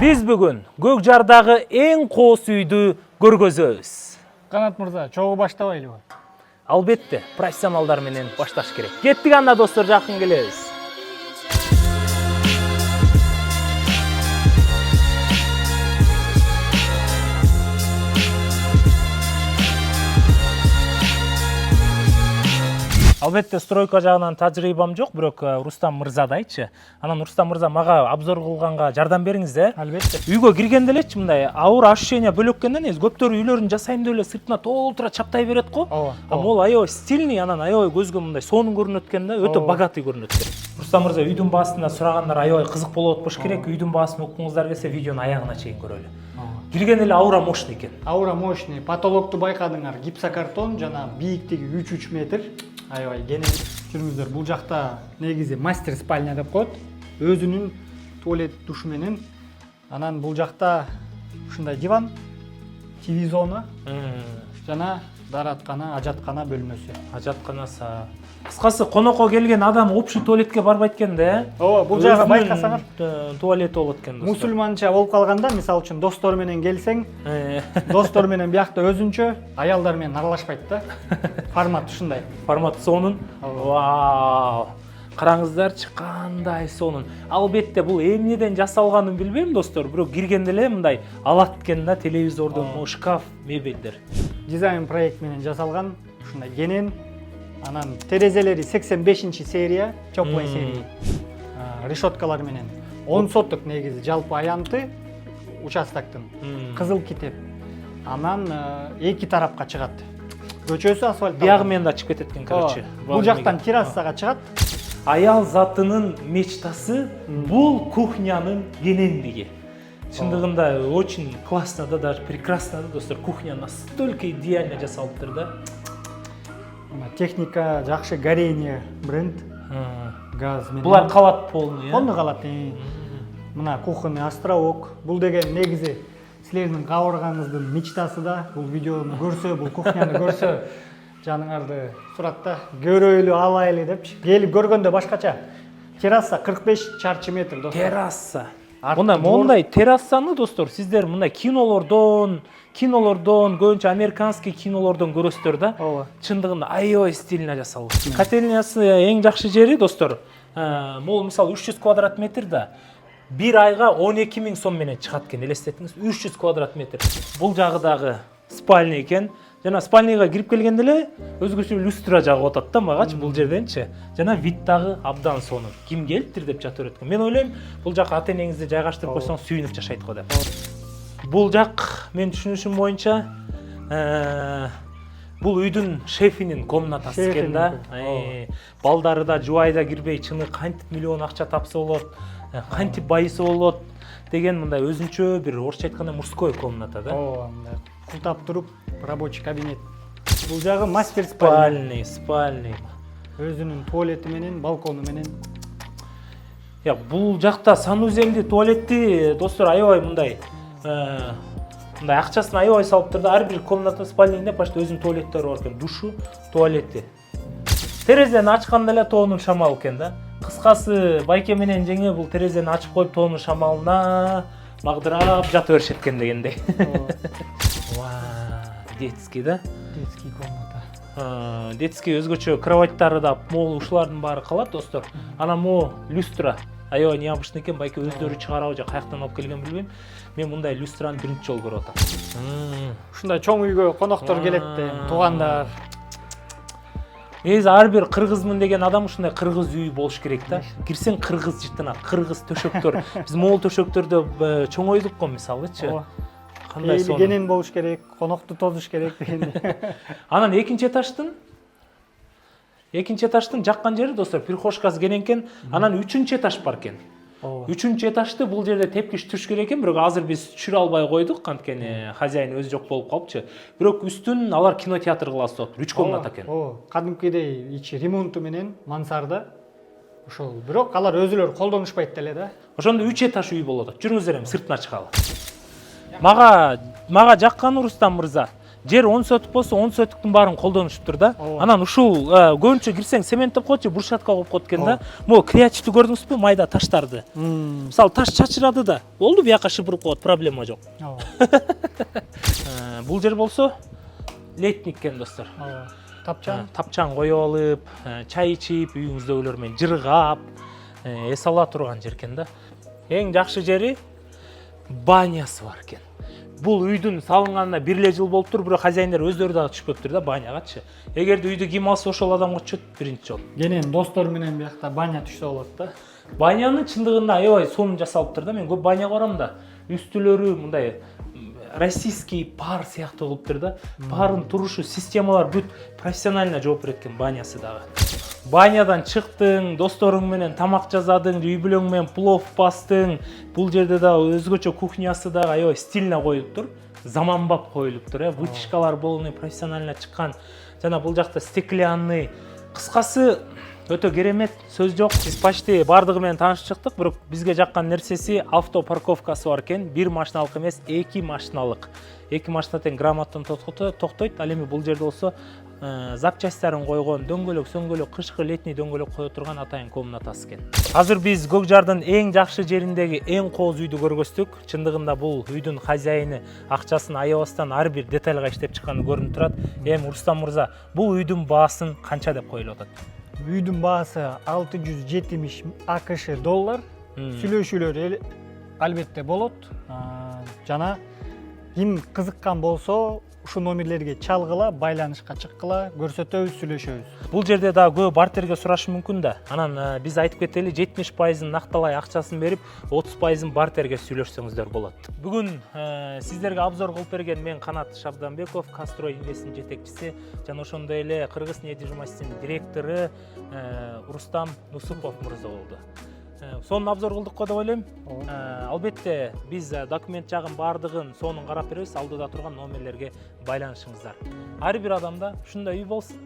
Биз бүгүн көк жардагы эң коос үйдү көргөзөбүз. Канат мырза, чогуу баштабайлыбы? Албетте, профессионалдар менен башташ керек. Кеттик анда достор, жакын келебиз. Албетте, стройка жагынан тажрыйбам жок, бирок Рустам мырзадайчы. Анан Рустам мырза мага обзор кылганга жардам бериңиз да. Албетте. Үйгө киргенде элечи мындай ауыр ощущение бөлөккөндөн көптөр үйлөрүн жасайм деп эле сыртына толтура чаптай берет го. А могул аябай стильный, анан аябай көзгө мындай сонун көрүнөт экен да, өтө богатый көрүнөт экен. Рустам мырза, үйдүн баасында сурагандар аябай кызык болот болуш керек. Үйдүн баасын уккуңуздар келсе, видеону аягына чейин көрөлү. Киргенде эле аура мощный экен. Аура мощный, потолокту байкадыңар, гипсокартон жана бийиктиги 3 метр. Аябай кенен. Жүрүңүздөр, бул жакта негизи мастер спальня деп коет. Өзүнүн туалет душ менен. Анан бул жакта ушундай диван, ТВ зона жана даараткана, ажаткана бөлмөсү. Ажатканасы. Кыскасы, конокко келген адам общий туалетке барбайт экен да. Ооба, бул жагы байкасаңар туалети болот экен достор. Мусулманча болуп калганда, мисалы үчүн достор менен келсең, достор менен биякта өзүнчө, аялдар менен аралашпайт да. Формат ушундай. Формат сонун. Вау! Караңыздарчы, кандай сонун. Албетте, бул эмнеден жасалганын билбейм достор, бирок киргенде эле мындай алат экен да, телевизордун, шкаф, мебелдер. Дизайн проект менен жасалган, ушундай кенен. Анан терезелери 85 серия, теплый серия. Решеткалар менен 10 соттук негизи жалпы аянты участоктун. Кызыл китеп. Анан эки тарапка чыгат. Көчөсү асфальт. Биягы менен да чыгып кетет экен, короче. Бул жактан террасага чыгат. Аял затынын мечтасы бул кухнянын кенендиги. Чындыгында очень классно да, даже прекрасно да, достор. Кухня настолько идеально жасалыптыр да. Техника жакшы, горение бренд. Газ менен. Булар калат полный, Полный калат. Мына кухонный островок. Бул деген негизи силердин кабыргаңыздын мечтасы да. Бул видеону көрсө, бул кухняны көрсө, жаныңарды сурат да, көрөйлү, алайлы депчи. Келип көргөндө башкача. Терраса 45 чарчы метр, достор. Терраса. Мондай террасаны, достор, сиздер мындай кинолордон, көбүнчө американский кинолордон көрөсүздөр да. Чындыгында аябай стильно жасалган. Котельнясы эң жакшы жери, достор, могул мисалы 300 квадрат метр да, бир айга 12 000 сом менен чыгат экен, элестетиңиз, 300 квадрат метр. Бул жагы дагы спальня экен. Жана спальняга кирип келгенде эле өзгөчө люстра жагып атат да магачы бул жерденчи. Жана вид дагы абдан сонун. Ким келиптир деп жата берет экен. Мен ойлойм, бул жакка ата-энеңизди жайгаштырып койсоңуз сүйүнүп жашайт го деп. Бул жак мен түшүнүшүм боюнча бул үйдүн шефинин комнатасы экен да. Балдары да жубай да кирбей, чыны кантип миллион акча тапса болот, кантип байыса болот деген мындай өзүнчө бир орусча айтканда мужской комната да. Мындай култап туруп рабочий кабинет. Бул жагы мастер спальня. Спальный. Өзүнүн туалети менен, балкону менен. Бул жакта санузелди, туалетти, достор, аябай мындай акчасын аябай салыптыр да. Ар бир комната спальныйда почти өзүнүн туалеттери бар экен, душу, туалети. Терезени ачканда эле тоонун шамалы экен да. Кыскасы, байке менен жеңе бул терезени ачып коюп тоонун шамалына магдырап жата беришет экен дегендей. Детский да? Детский комната. Детский өзгөчө кроваттары да могул ушулардын баары калат, достор. Анан могу люстра аябай необычный экен, байке өздөрү чыгарабы же каяктан алып келген билбейм. Мен мындай люстраны биринчи жолу көрүп атам. Ушундай чоң үйгө коноктор келет, туугандар. Негизи ар бир кыргызмын деген адам ушундай кыргыз үй болуш керек да. Кирсең кыргыз жыттанат, кыргыз төшөктөр. Биз могул төшөктөрдө чоңойдук го мисалычы. Кандай сонун. Кенен болуш керек, конокту тозуш керек дегенде. Анан экинчи этаждын жаккан жери, достор, прихожкасы кененкен, анан 3-чү этаж бар экен. 3-чү этажды бул жерде тепкич түш керек экен, бирок азыр биз түшүрө албай койдук, анткени хозяин өзү жок болуп калыпчы. Бирок үстүн алар кинотеатр кыласы болот, 3 комната экен. Кадимкидей ичи ремонту менен мансарда. Ошол, бирок алар өзүлөрү колдонушпайт деле да. Ошондо 3 этаж үй болот. Жүрүңүздөр эми сыртына чыгалы. Мага жакканы, Рустам мырза, жер 10 соток болсо 10 соттуктун баарын колдонушуптур да. Анан ушул көбүнчө кирсең цемент деп коет же брусчатка коюп коет экен да. Могу креативди көрдүңүзбү? Майда таштарды. Мисалы таш чачырады да, болду бияка шыпырып коет, проблема жок. Бул жер болсо летник экен достор. Тапчан коюп алып, чай ичип, үйүңүздөгүлөр менен жыргап, эс ала турган жер экен да. Эң жакшы жери банясы бар экен. Бул үйдүн салынганына 1 жыл болуптур, бирок хозяиндер өздөрү дагы түшпөптүр да банягачы. Эгерде үйдө ким алса ошол адамга түшөт биринчи жолу. Кенен достор менен биякта баня түшсө болот да. Банянын чындыгында аябай сонун жасалыптыр да. Мен көп баня барам да. Үстүлөрү мындай российский пар сыяктуу кылыптыр да. Парын турушу, системалар бүт профессионально жооп берет экен банясы дагы. Банядан чыктың, досторуң менен тамак жасадың, үй бүлөң менен плов бастың. Бул жерде дагы өзгөчө кухнясы дагы аябай стильно коюлуптур. Заманбап коюлуптур, вытяжкалар полный профессионально чыккан. Жана бул жакта стеклянный. Кыскасы өтө керемет, сөз жок. Биз почти бардыгы менен таанышып чыктык, бирок бизге жаккан нерсеси автопарковкасы бар экен. 1 машиналык эмес, 2 машиналык. 2 машина тең грамоттон токтойт. Ал эми бул жерде болсо запчастьтарын койгон, дөңгөлөк, кышкы летний дөңгөлөк кое турган атайын комнатасы экен. Азыр биз Көк Жардын эң жакшы жериндеги эң кооз үйдү көргөздүк. Чындыгында бул үйдүн хозяйыны акчасын аябастан ар бир детальга иштеп чыкканы көрүнүп турат. Эми Рустам мырза, бул үйдүн баасын канча деп коюлуп атат? Үйдүн баасы 670 АКШ доллар. Сүйлөшүүлөр албетте болот. Жана ким кызыккан болсо ушу номерлерге чалгыла, байланышка чыккыла, көрсөтөбүз, сүйлөшөбүз. Бул жерде да көп бартерге сурашы мүмкүн да. Анан биз айтып кетели, 70% накталай акчасын берип, 30% бартерге сүйлөшсөңүздөр болот. Бүгүн сиздерге обзор кылып берген мен Канат Шабданбеков, Кастрой инвестинин жетекчиси, жана ошондой эле Кыргыз недвижимостинин директору Рустам Нусупов мырза болду. Сонун обзор кылдык го деп ойлойм. Албетте биз документ жагын бардыгын сонун карап беребиз, алдыда турган номерлерге байланышыңыздар. Ар бир адамда ушундай үй болсун.